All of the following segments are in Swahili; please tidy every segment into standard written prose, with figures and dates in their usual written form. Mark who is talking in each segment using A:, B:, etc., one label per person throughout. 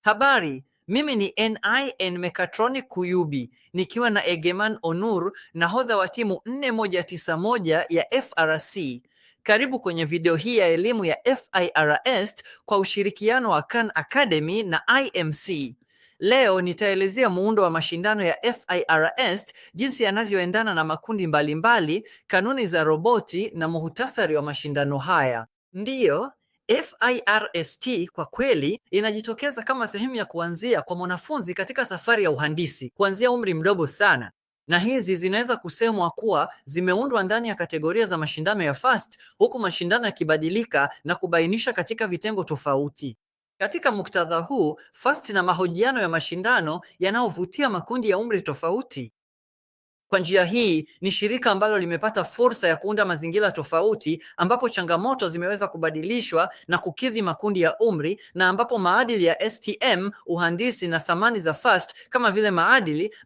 A: Habari, mimi ni NIN Mechatronic Kuyubi, nikiwa na Egeman Onur, nahodha wa timu 4191 ya FRC. Karibu kwenye video hii ya elimu ya FIRS kwa ushirikiano wa Khan Academy na IMC. Leo nitaelezea muundo wa mashindano ya FIRS, jinsi yanavyoendana na makundi mbalimbali, kanuni za roboti na muhtasari wa mashindano haya. Ndiyo, FIRST kwa kweli inajitokeza kama sehemu ya kuanzia kwa mwanafunzi katika safari ya uhandisi kuanzia umri mdogo sana, na hizi zinaweza kusemwa kuwa zimeundwa ndani ya kategoria za mashindano ya FAST, huku mashindano yakibadilika na kubainisha katika vitengo tofauti. Katika muktadha huu, FAST na mahojiano ya mashindano yanayovutia makundi ya umri tofauti. Kwa njia hii ni shirika ambalo limepata fursa ya kuunda mazingira tofauti ambapo changamoto zimeweza kubadilishwa na kukidhi makundi ya umri, na ambapo maadili ya STM, uhandisi na thamani za FAST kama vile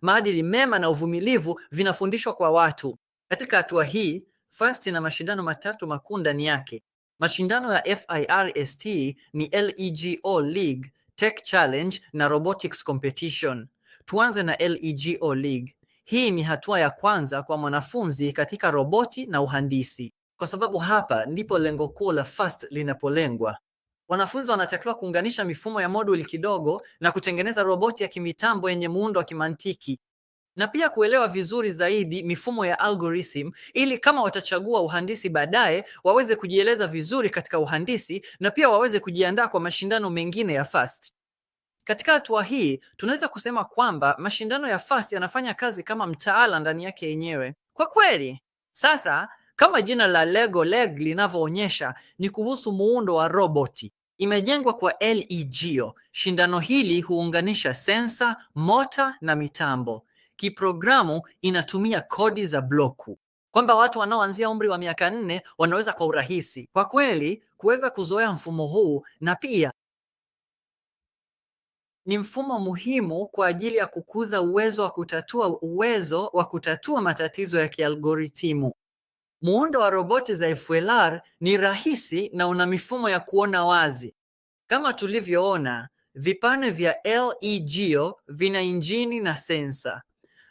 A: maadili mema na uvumilivu vinafundishwa kwa watu. Katika hatua hii, FAST ina mashindano matatu makuu ndani yake. Mashindano ya FIRST ni LEGO League, Tech Challenge na Robotics Competition. Tuanze na LEGO League. Hii ni hatua ya kwanza kwa mwanafunzi katika roboti na uhandisi, kwa sababu hapa ndipo lengo kuu la FAST linapolengwa. Wanafunzi wanatakiwa kuunganisha mifumo ya moduli kidogo na kutengeneza roboti ya kimitambo yenye muundo wa kimantiki, na pia kuelewa vizuri zaidi mifumo ya algorithm, ili kama watachagua uhandisi baadaye waweze kujieleza vizuri katika uhandisi na pia waweze kujiandaa kwa mashindano mengine ya FAST. Katika hatua hii tunaweza kusema kwamba mashindano ya FAST yanafanya kazi kama mtaala ndani yake yenyewe. Kwa kweli, sasa kama jina la LEGO League linavyoonyesha, ni kuhusu muundo wa roboti. Imejengwa kwa LEGO. Shindano hili huunganisha sensa, mota na mitambo. Kiprogramu inatumia kodi za bloku, kwamba watu wanaoanzia umri wa miaka 4 wanaweza kwa urahisi kwa kweli kuweza kuzoea mfumo huu, na pia ni mfumo muhimu kwa ajili ya kukuza uwezo wa kutatua matatizo ya kialgoritimu. Muundo wa roboti za FLR ni rahisi na una mifumo ya kuona wazi. Kama tulivyoona, vipande vya LEGO vina injini na sensa.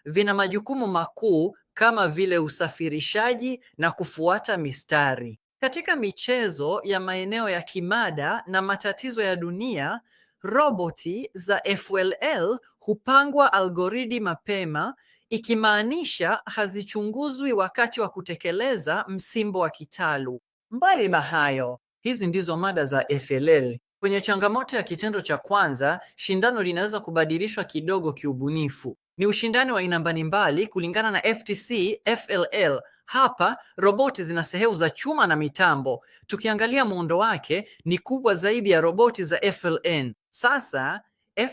A: Vina majukumu makuu kama vile usafirishaji na kufuata mistari. Katika michezo ya maeneo ya kimada na matatizo ya dunia, roboti za FLL hupangwa algorithm mapema, ikimaanisha hazichunguzwi wakati wa kutekeleza msimbo wa kitalu. Mbali na hayo, hizi ndizo mada za FLL. Kwenye changamoto ya kitendo cha kwanza, shindano linaweza kubadilishwa kidogo kiubunifu. Ni ushindani wa aina mbalimbali kulingana na FTC, FLL. Hapa roboti zina sehemu za chuma na mitambo. Tukiangalia muundo wake ni kubwa zaidi ya roboti za FLN. Sasa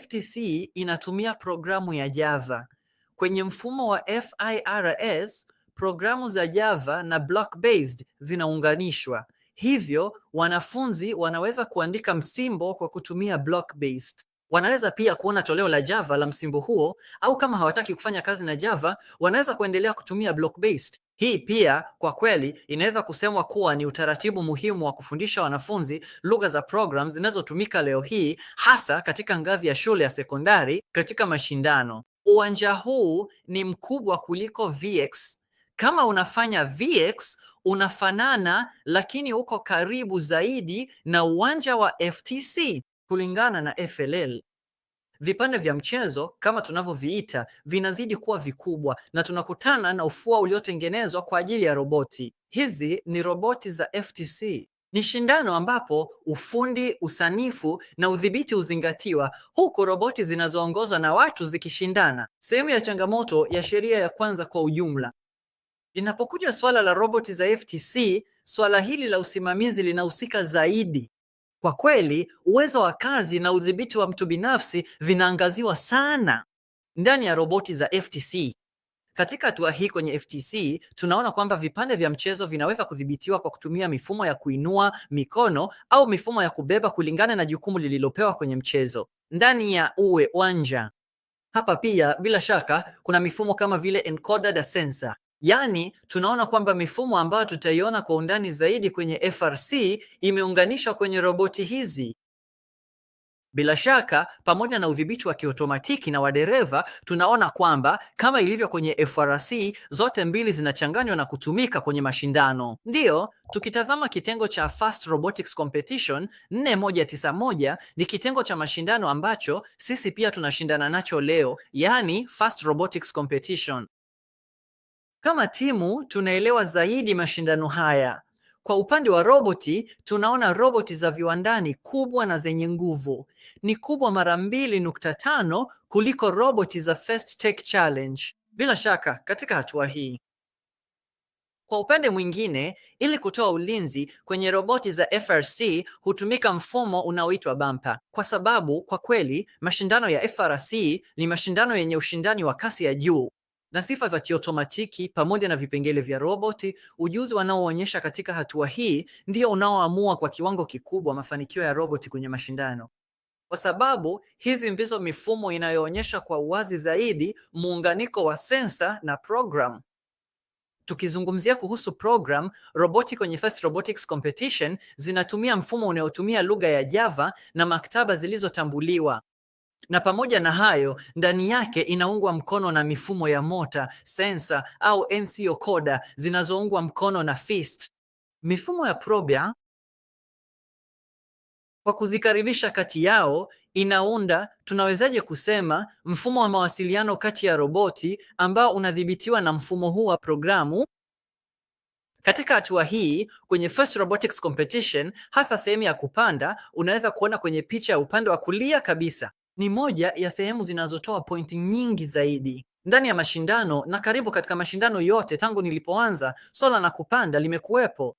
A: FTC inatumia programu ya Java. Kwenye mfumo wa FIRS, programu za Java na block based zinaunganishwa. Hivyo wanafunzi wanaweza kuandika msimbo kwa kutumia block based. Wanaweza pia kuona toleo la Java la msimbo huo, au kama hawataki kufanya kazi na Java, wanaweza kuendelea kutumia block based. Hii pia kwa kweli inaweza kusemwa kuwa ni utaratibu muhimu wa kufundisha wanafunzi lugha za programs zinazotumika leo hii, hasa katika ngazi ya shule ya sekondari katika mashindano. Uwanja huu ni mkubwa kuliko VX. Kama unafanya VX, unafanana lakini uko karibu zaidi na uwanja wa FTC kulingana na FLL. Vipande vya mchezo kama tunavyoviita vinazidi kuwa vikubwa, na tunakutana na ufua uliotengenezwa kwa ajili ya roboti. Hizi ni roboti za FTC. Ni shindano ambapo ufundi, usanifu na udhibiti huzingatiwa, huku roboti zinazoongozwa na watu zikishindana. Sehemu ya changamoto ya sheria ya kwanza kwa ujumla. Linapokuja swala la roboti za FTC, swala hili la usimamizi linahusika zaidi. Kwa kweli, uwezo wa kazi na udhibiti wa mtu binafsi vinaangaziwa sana ndani ya roboti za FTC. Katika hatua hii kwenye FTC, tunaona kwamba vipande vya mchezo vinaweza kudhibitiwa kwa kutumia mifumo ya kuinua mikono au mifumo ya kubeba kulingana na jukumu lililopewa kwenye mchezo ndani ya uwanja. Hapa pia bila shaka kuna mifumo kama vile encoder na sensor. Yaani tunaona kwamba mifumo ambayo tutaiona kwa undani zaidi kwenye FRC imeunganishwa kwenye roboti hizi. Bila shaka, pamoja na udhibiti wa kiotomatiki na wa dereva, tunaona kwamba kama ilivyo kwenye FRC, zote mbili zinachanganywa na kutumika kwenye mashindano. Ndiyo, tukitazama kitengo cha Fast Robotics Competition 4191 ni kitengo cha mashindano ambacho sisi pia tunashindana nacho leo, yaani Fast Robotics Competition. Kama timu tunaelewa zaidi mashindano haya. Kwa upande wa roboti, tunaona roboti za viwandani kubwa na zenye nguvu. Ni kubwa mara 2.5 kuliko roboti za First Tech Challenge. Bila shaka, katika hatua hii. Kwa upande mwingine, ili kutoa ulinzi kwenye roboti za FRC hutumika mfumo unaoitwa bumper. Kwa sababu, kwa kweli, mashindano ya FRC ni mashindano yenye ushindani wa kasi ya juu. Na sifa za kiotomatiki pamoja na vipengele vya roboti, ujuzi wanaoonyesha katika hatua hii ndio unaoamua kwa kiwango kikubwa mafanikio ya roboti kwenye mashindano. Kwa sababu hizi ndizo mifumo inayoonyesha kwa uwazi zaidi muunganiko wa sensa na program. Tukizungumzia kuhusu program, roboti kwenye Fast Robotics Competition zinatumia mfumo unaotumia lugha ya Java na maktaba zilizotambuliwa. Na pamoja na hayo, ndani yake inaungwa mkono na mifumo ya mota, sensa au NCO coder zinazoungwa mkono na FIST. Mifumo ya Probia, kwa kuzikaribisha kati yao, inaunda, tunawezaje kusema, mfumo wa mawasiliano kati ya roboti ambao unadhibitiwa na mfumo huu wa programu. Katika hatua hii, kwenye First Robotics Competition, hasa sehemu ya kupanda, unaweza kuona kwenye picha ya upande wa kulia kabisa. Ni moja ya sehemu zinazotoa pointi nyingi zaidi. Ndani ya mashindano na karibu katika mashindano yote tangu nilipoanza, swala la kupanda limekuwepo.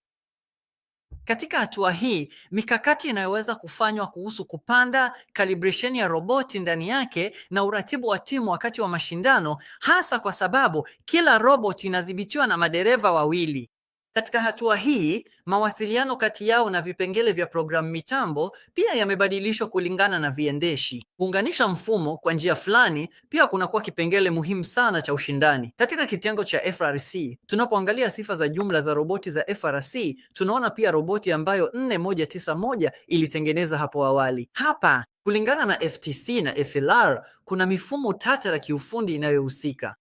A: Katika hatua hii, mikakati inayoweza kufanywa kuhusu kupanda, calibration ya roboti ndani yake na uratibu wa timu wakati wa mashindano, hasa kwa sababu kila roboti inadhibitiwa na madereva wawili. Katika hatua hii, mawasiliano kati yao na vipengele vya programu mitambo pia yamebadilishwa kulingana na viendeshi. Kuunganisha mfumo kwa njia fulani pia kunakuwa kipengele muhimu sana cha ushindani. Katika kitengo cha FRC, tunapoangalia sifa za jumla za roboti za FRC, tunaona pia roboti ambayo 4191 ilitengeneza hapo awali. Hapa, kulingana na FTC na FLR, kuna mifumo tata ya kiufundi inayohusika.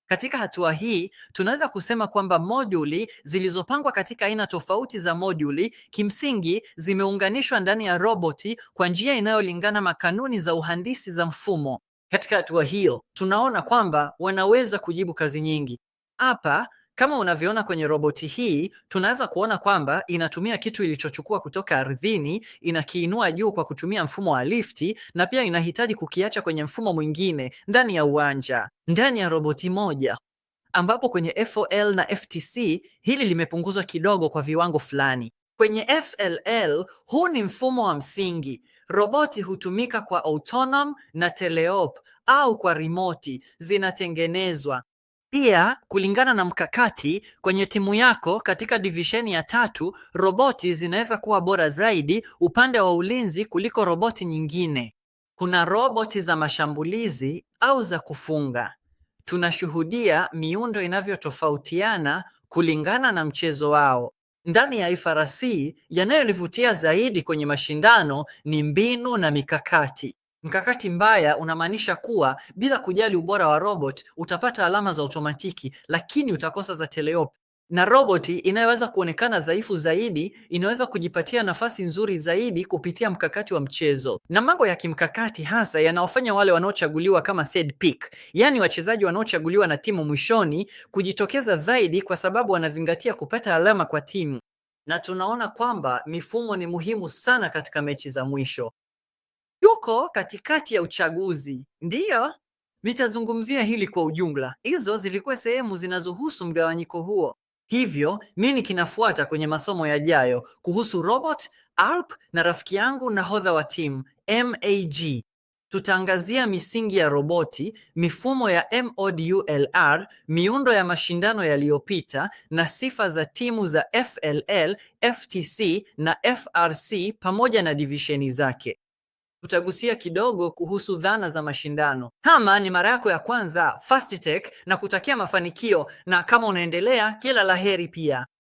A: Katika hatua hii, tunaweza kusema kwamba moduli zilizopangwa katika aina tofauti za moduli kimsingi zimeunganishwa ndani ya roboti kwa njia inayolingana makanuni za uhandisi za mfumo. Katika hatua hiyo, tunaona kwamba wanaweza kujibu kazi nyingi. Hapa, kama unavyoona kwenye roboti hii, tunaweza kuona kwamba inatumia kitu ilichochukua kutoka ardhini, inakiinua juu kwa kutumia mfumo wa lifti, na pia inahitaji kukiacha kwenye mfumo mwingine ndani ya uwanja. Ndani ya roboti moja, ambapo kwenye FOL na FTC hili limepunguzwa kidogo kwa viwango fulani. Kwenye FLL, huu ni mfumo wa msingi. Roboti hutumika kwa autonom na teleop au kwa remote zinatengenezwa. Pia, kulingana na mkakati kwenye timu yako katika divisheni ya 3, roboti zinaweza kuwa bora zaidi upande wa ulinzi kuliko roboti nyingine. Kuna roboti za mashambulizi au za kufunga. Tunashuhudia miundo inavyotofautiana kulingana na mchezo wao. Ndani ya FRC, yanayonivutia zaidi kwenye mashindano ni mbinu na mikakati. Mkakati mbaya unamaanisha kuwa bila kujali ubora wa robot utapata alama za automatiki lakini utakosa za teleop. Na roboti inayoweza kuonekana dhaifu zaidi inaweza kujipatia nafasi nzuri zaidi kupitia mkakati wa mchezo. Na mambo ya kimkakati hasa yanaofanya wale wanaochaguliwa kama third pick, yani wachezaji wanaochaguliwa na timu mwishoni, kujitokeza zaidi kwa sababu wanazingatia kupata alama kwa timu. Na tunaona kwamba mifumo ni muhimu sana katika mechi za mwisho. Yuko katikati ya uchaguzi. Ndiyo, nitazungumzia hili kwa ujumla. Hizo zilikuwa sehemu zinazohusu mgawanyiko huo. Hivyo, nini kinafuata kwenye masomo yajayo kuhusu robot, ALP na rafiki yangu nahodha wa timu, MAG. Tutaangazia misingi ya roboti, mifumo ya MODULR, miundo ya mashindano yaliyopita na sifa za timu za FLL, FTC na FRC pamoja na divisheni zake. Tutagusia kidogo kuhusu dhana za mashindano. Kama ni mara yako ya kwanza Fast Tech, na kutakia mafanikio, na kama unaendelea, kila laheri pia.